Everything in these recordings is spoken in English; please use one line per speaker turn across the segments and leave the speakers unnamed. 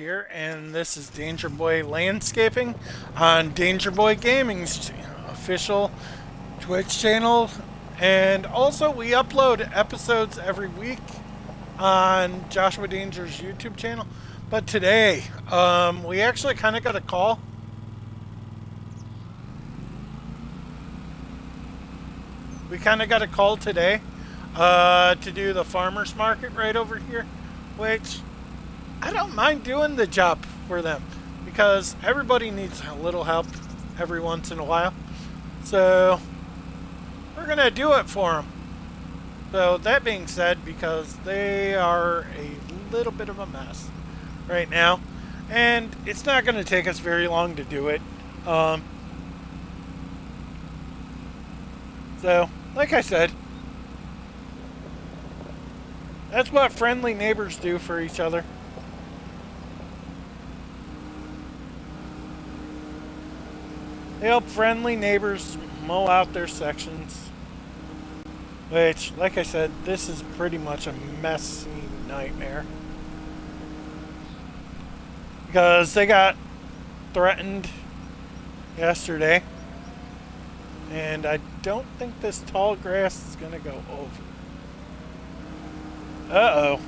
here, and this is Dangerboy Landscaping on Dangerboy Gaming's official Twitch channel. And also, we upload episodes every week on Joshua Danger's YouTube channel. But today, we actually kind of got a call. We kind of got a call today to do the farmer's market right over here, which I don't mind doing the job for them because everybody needs a little help every once in a while. So we're going to do it for them. So that being said, because they are a little bit of a mess right now, and it's not going to take us very long to do it. So, like I said, that's what friendly neighbors do for each other. They help friendly neighbors mow out their sections. Which, like I said, this is pretty much a messy nightmare. Because they got threatened yesterday. And I don't think this tall grass is going to go over. Uh-oh.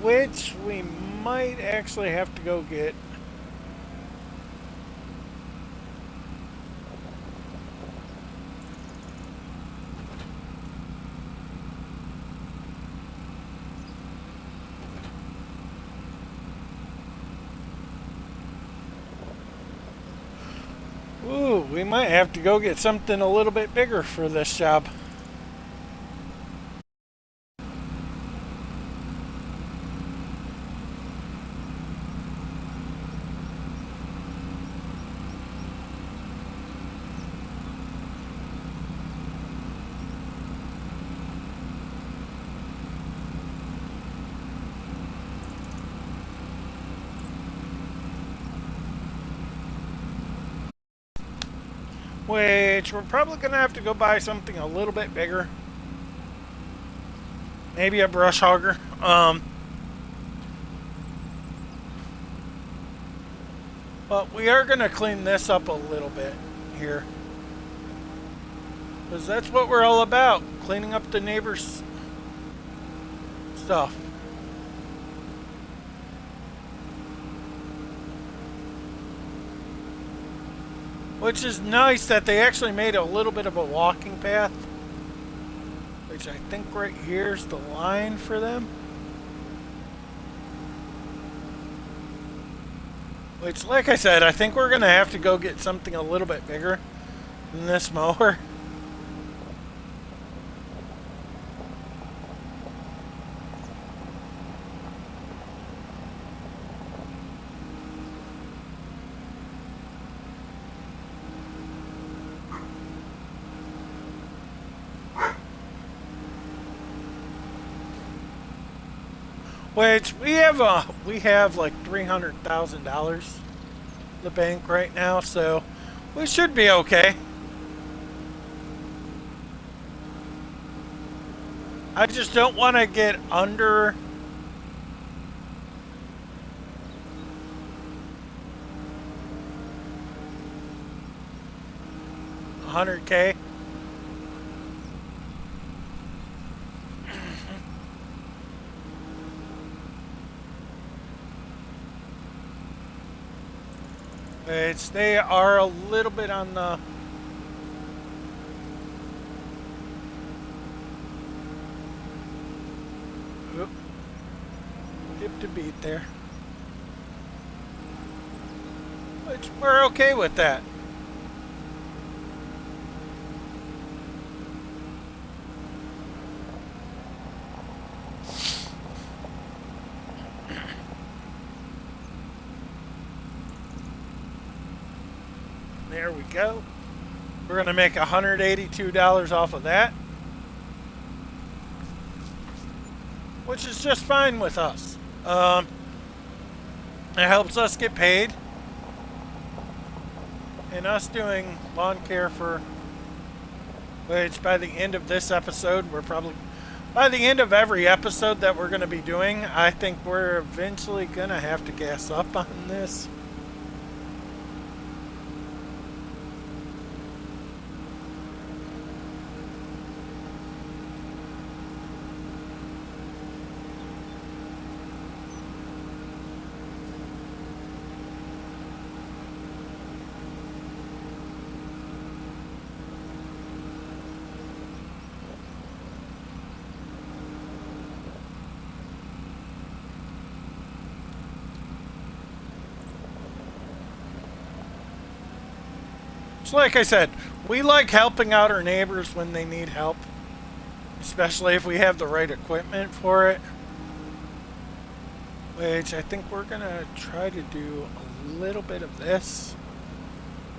Which we might actually have to go get. Ooh, we might have to go get something a little bit bigger for this job. Which we're probably going to have to go buy something a little bit bigger. Maybe a brush hogger. But we are going to clean this up a little bit here. Because that's what we're all about. Cleaning up the neighbors' stuff. Which is nice that they actually made a little bit of a walking path. Which I think right here's the line for them. Which, like I said, I think we're going to have to go get something a little bit bigger than this mower. Which we have like $300,000 in the bank right now, so we should be okay. I just don't want to get under $100K. They are a little bit on the dipped a beat there. Which we're okay with that. There we go. We're going to make $182 off of that. Which is just fine with us. It helps us get paid. And us doing lawn care for, which by the end of this episode, we're probably By the end of every episode that we're going to be doing, I think we're eventually going to have to gas up on this. So like I said, we like helping out our neighbors when they need help, especially if we have the right equipment for it. Which I think we're going to try to do a little bit of this.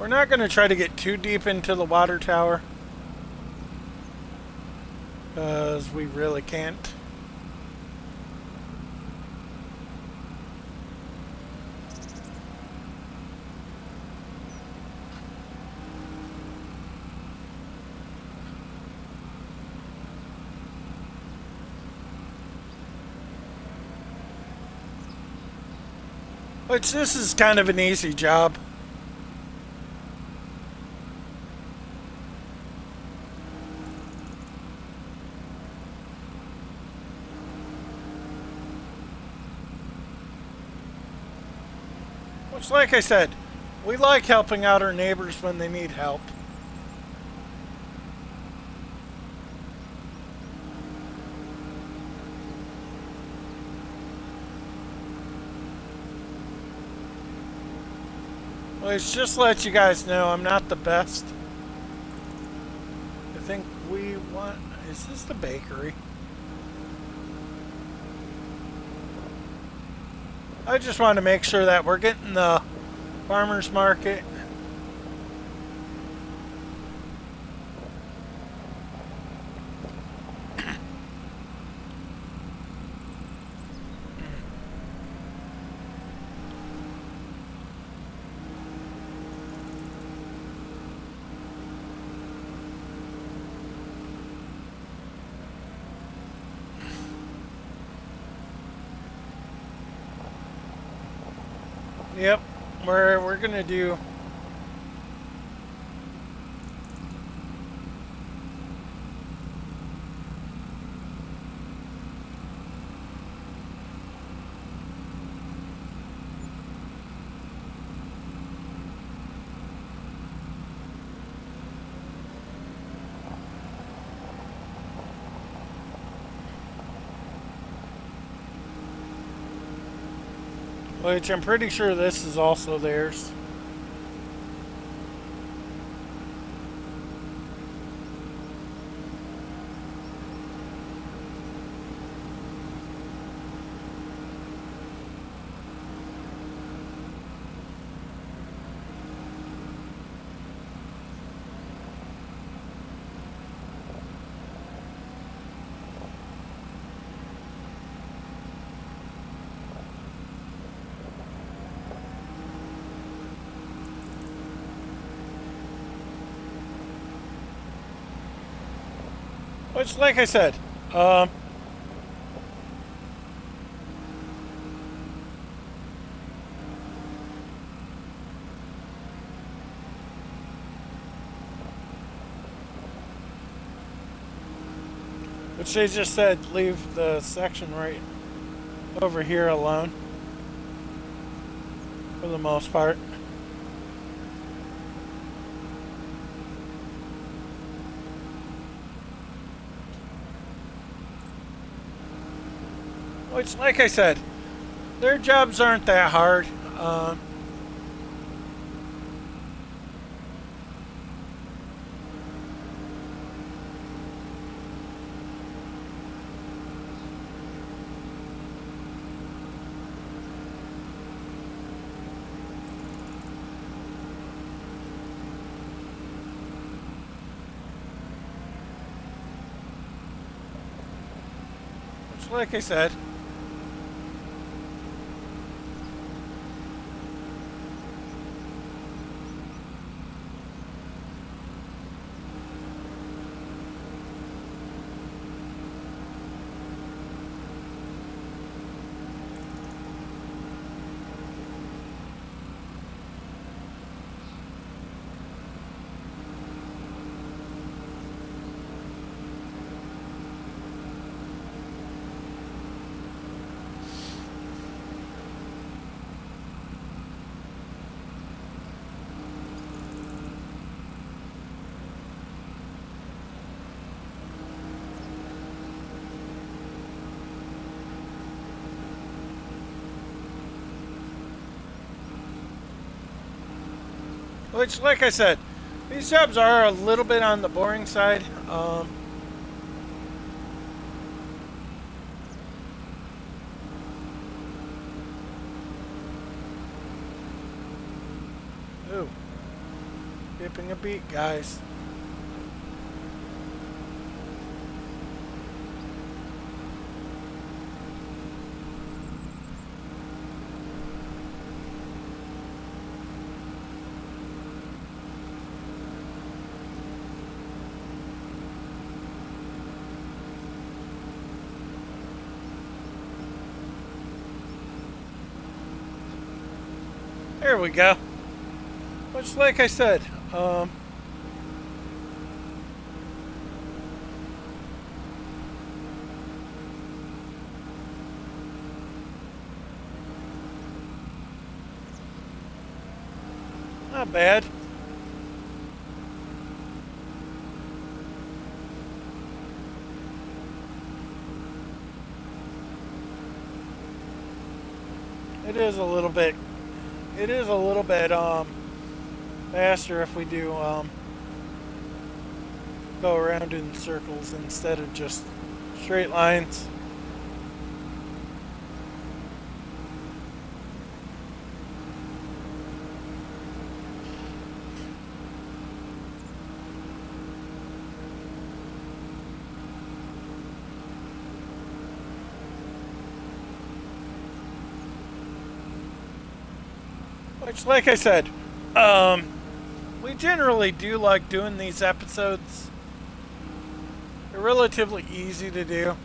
We're not going to try to get too deep into the water tower, because we really can't. Which this is kind of an easy job. Which, like I said, we like helping out our neighbors when they need help. Which, just to let you guys know, I'm not the best. I think we want... Is this the bakery? I just want to make sure that we're getting the farmer's market. Yep, we're gonna do. Which I'm pretty sure this is also theirs. Which, like I said, which they just said leave the section right over here alone for the most part. Which, like I said, their jobs aren't that hard. Which, like I said, Which, like I said, these jobs are a little bit on the boring side. Ooh. Skipping a beat, guys. There we go. Which, like I said, not bad. It is a little bit. It is a little bit faster if we do go around in circles instead of just straight lines. Which, like I said, we generally do like doing these episodes. They're relatively easy to do.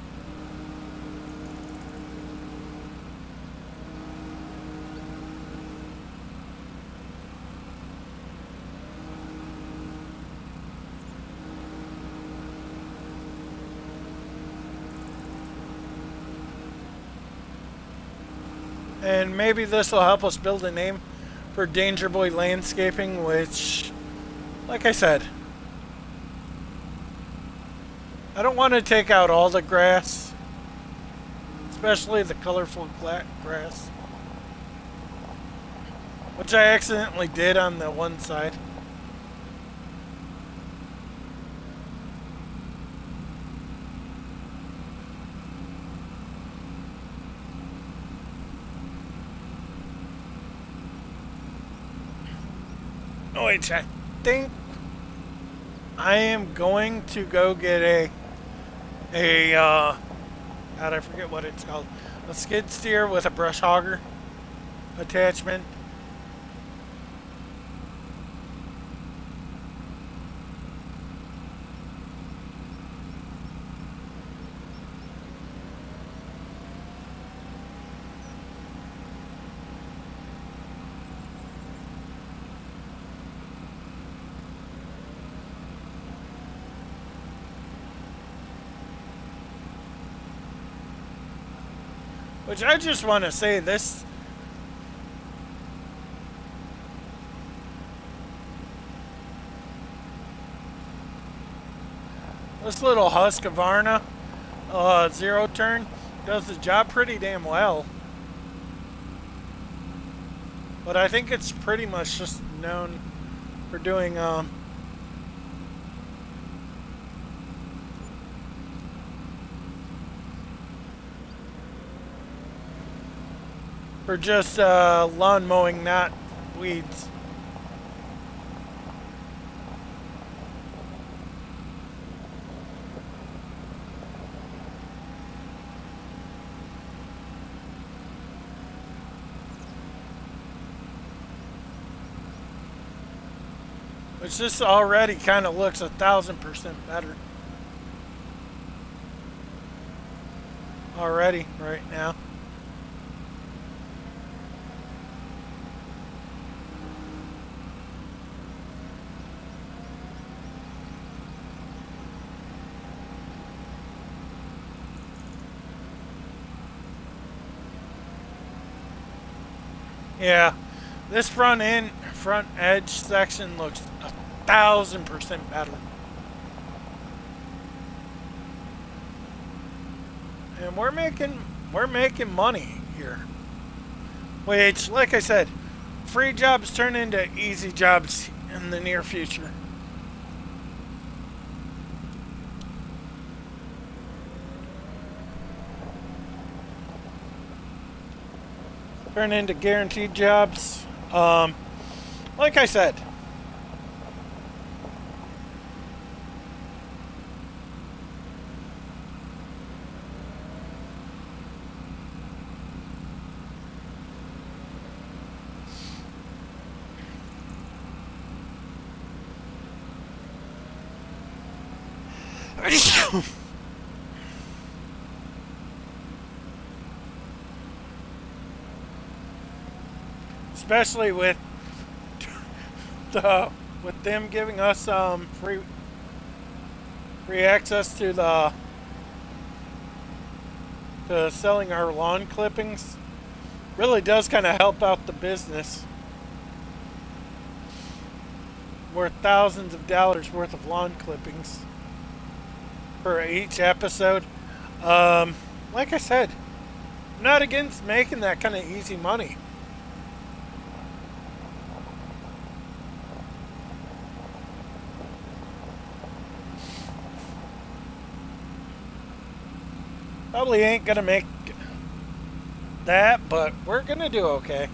And maybe this will help us build a name for Dangerboy Landscaping, which, like I said, I don't want to take out all the grass, especially the colorful grass, which I accidentally did on the one side. Which I think I am going to go get God, I forget what it's called, a skid steer with a brush hogger attachment. Which I just want to say this. This little Husqvarna zero turn does the job pretty damn well. But I think it's pretty much just known for doing for just lawn mowing, not weeds. Which this already kind of looks 1,000% better. Already, right now. Yeah, this front edge section looks 1,000% better. And we're making money here. Which, like I said, free jobs turn into easy jobs in the near future. Turn into guaranteed jobs. Like I said, especially the with them giving us free access to selling our lawn clippings, really does kind of help out the business. Worth thousands of dollars worth of lawn clippings for each episode. Like I said, I'm not against making that kind of easy money. Probably ain't gonna make that, but we're gonna do okay.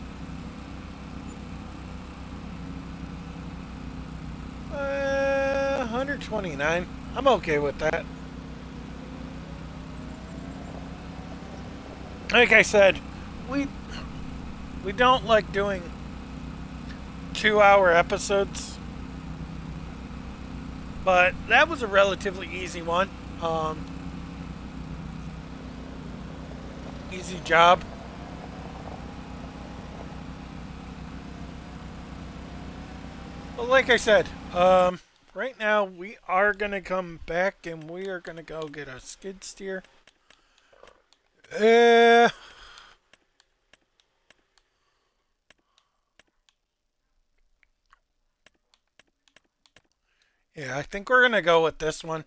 129. I'm okay with that. Like I said, we we don't like doing 2-hour episodes, but that was a relatively easy one. Easy job. But like I said, right now we are gonna come back and we are gonna go get a skid steer. Uh, yeah, I think we're gonna go with this one.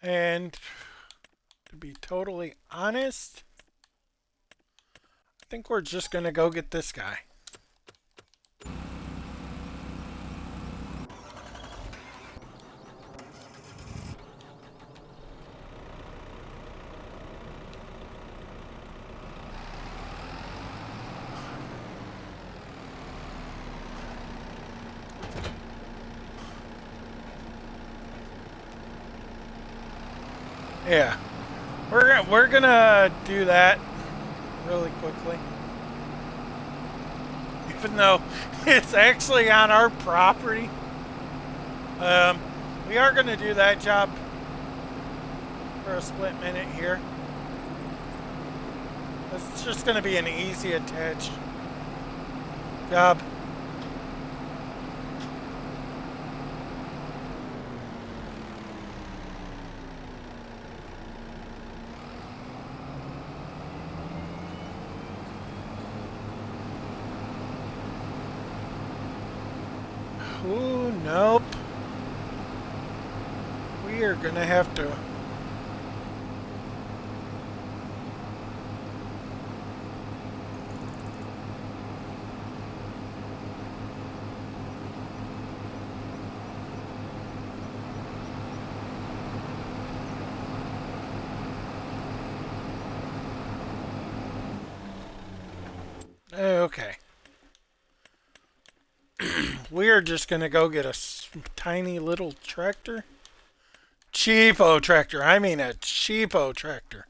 And to be totally honest, I think we're just gonna go get this guy. Yeah, we're gonna do that really quickly, even though it's actually on our property. Um, we are gonna do that job for a split minute here. It's just gonna be an easy attach job. Ooh, nope. We are gonna have to. Okay. We are just gonna go get a tiny little tractor. Cheapo tractor. I mean a cheapo tractor.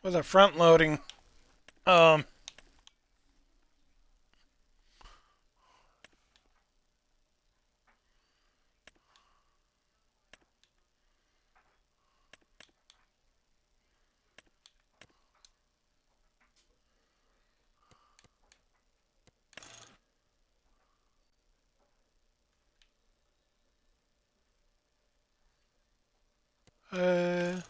With a front loading. Um, Uh,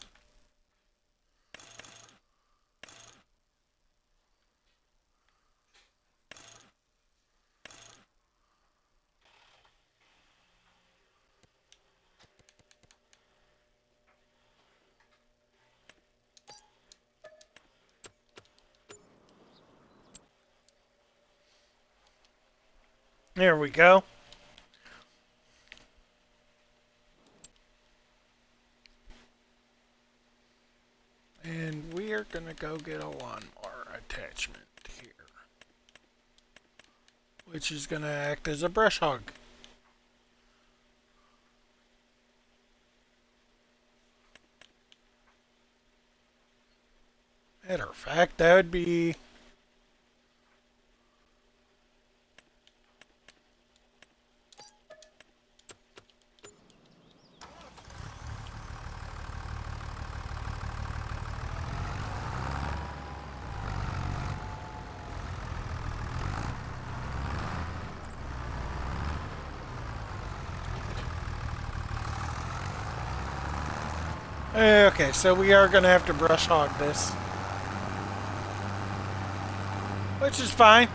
there we go. And we are gonna go get a lawnmower attachment here, which is gonna act as a brush hog. Matter of fact, that would be... Okay, so we are gonna have to brush hog this. Which is fine.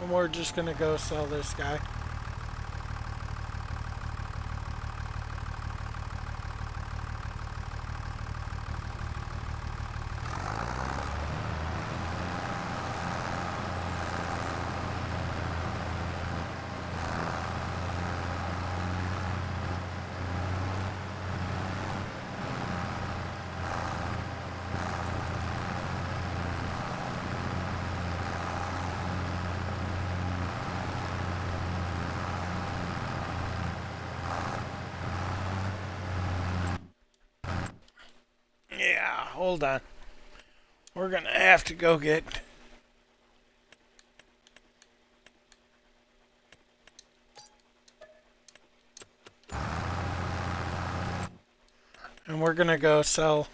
And we're just gonna go sell this guy. Yeah, hold on. We're gonna have to go get... And we're gonna go sell...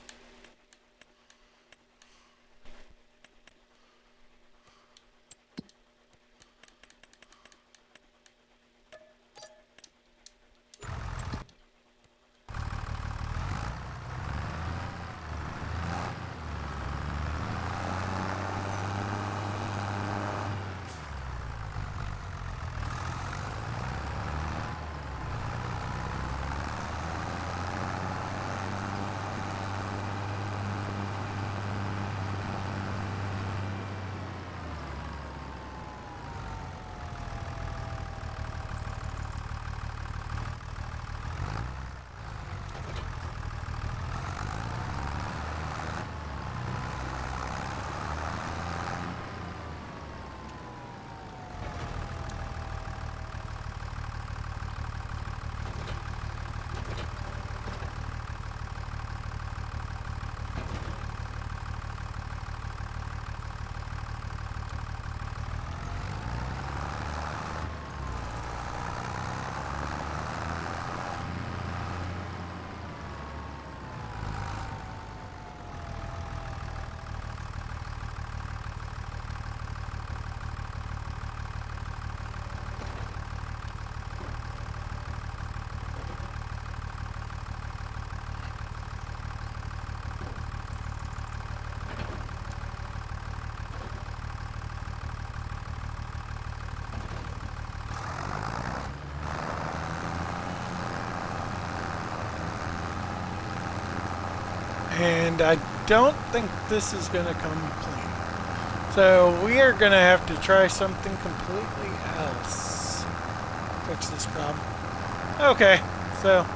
And I don't think this is gonna come clean. So we are gonna have to try something completely else. Fix this problem. Okay, so...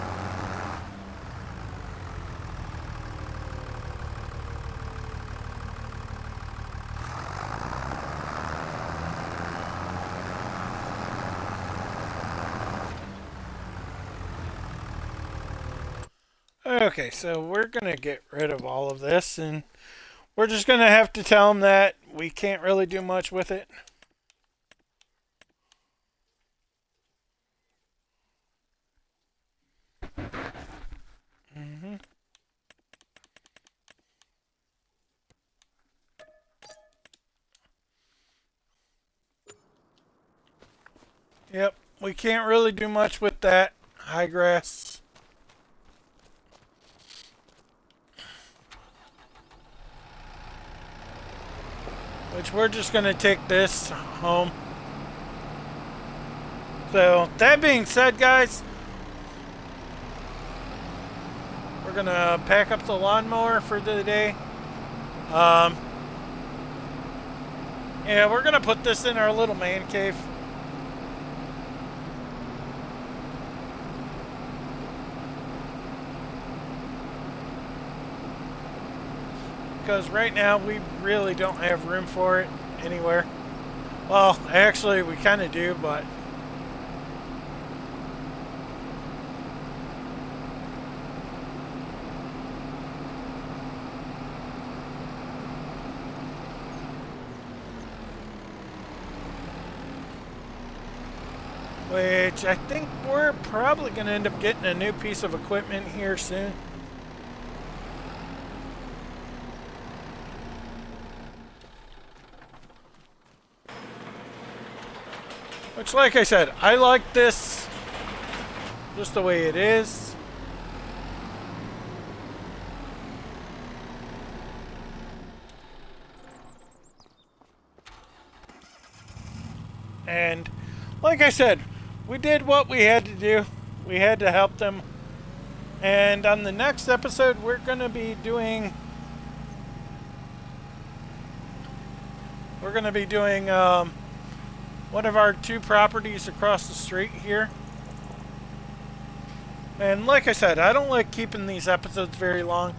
Okay, so we're gonna get rid of all of this, and we're just gonna have to tell them that we can't really do much with it. Yep, we can't really do much with that high grass. Which we're just going to take this home. So, that being said, guys, we're going to pack up the lawnmower for the day. Yeah, we're going to put this in our little man cave. Because right now we really don't have room for it anywhere. Well, actually we kind of do, but which I think we're probably going to end up getting a new piece of equipment here soon. Which, like I said, I like this just the way it is. And, like I said, we did what we had to do. We had to help them. And on the next episode, we're going to be doing... one of our two properties across the street here. And like I said, I don't like keeping these episodes very long.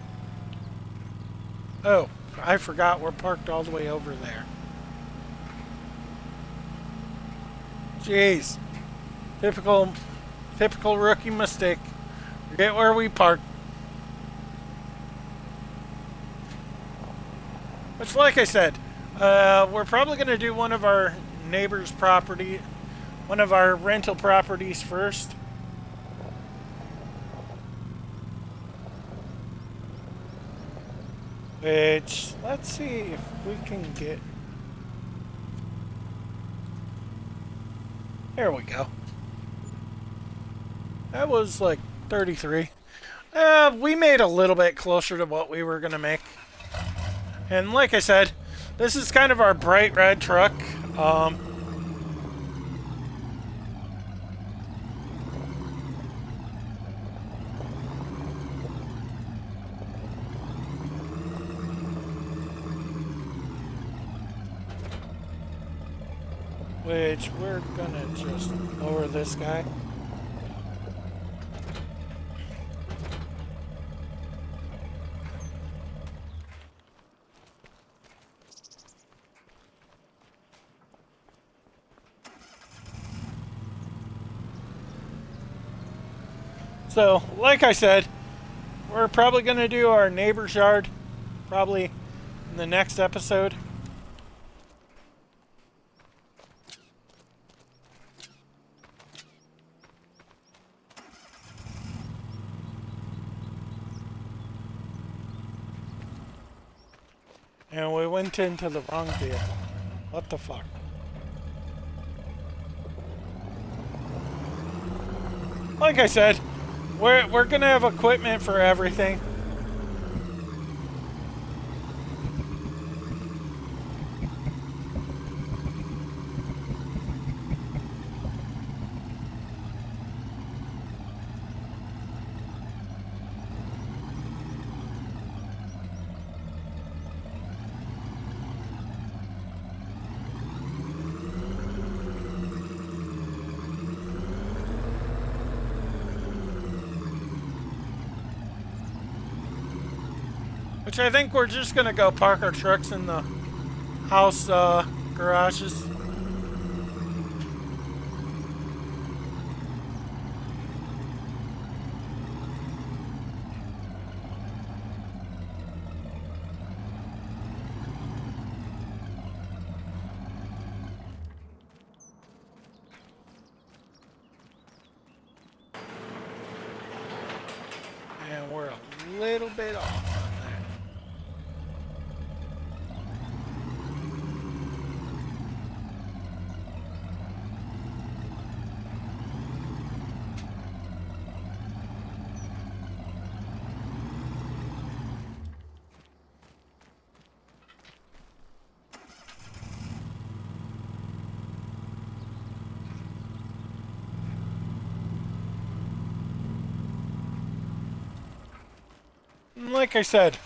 Oh, I forgot we're parked all the way over there. Jeez. Typical rookie mistake. Forget where we parked. Which, like I said, we're probably going to do one of our neighbor's property, one of our rental properties first. Which, let's see if we can get... There we go. That was like 33. We made a little bit closer to what we were going to make. And like I said, this is kind of our bright red truck. Which we're gonna just lower this guy. So, like I said, we're probably going to do our neighbor's yard, probably in the next episode. And we went into the wrong vehicle. What the fuck? Like I said, we're gonna have equipment for everything. Which I think we're just gonna go park our trucks in the house garages. And we're a little bit off on that. And like I said,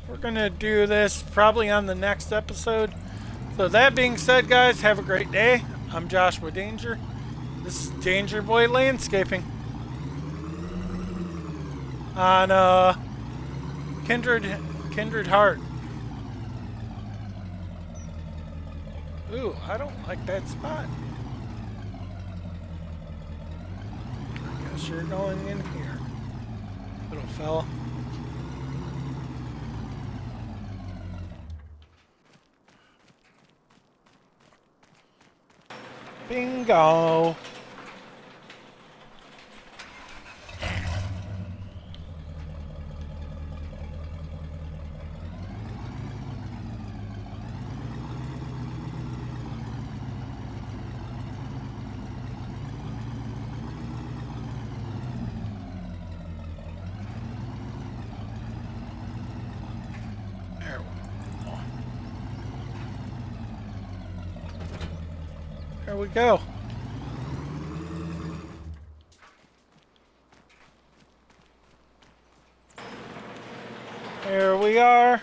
we're going to do this probably on the next episode. So that being said, guys, have a great day. I'm Joshua Danger. This is Dangerboy Landscaping on Kindred Heart. Ooh, I don't like that spot. I guess you're going in here, little fella. Bingo. There we go. There we are.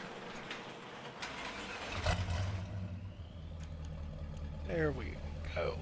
There we go.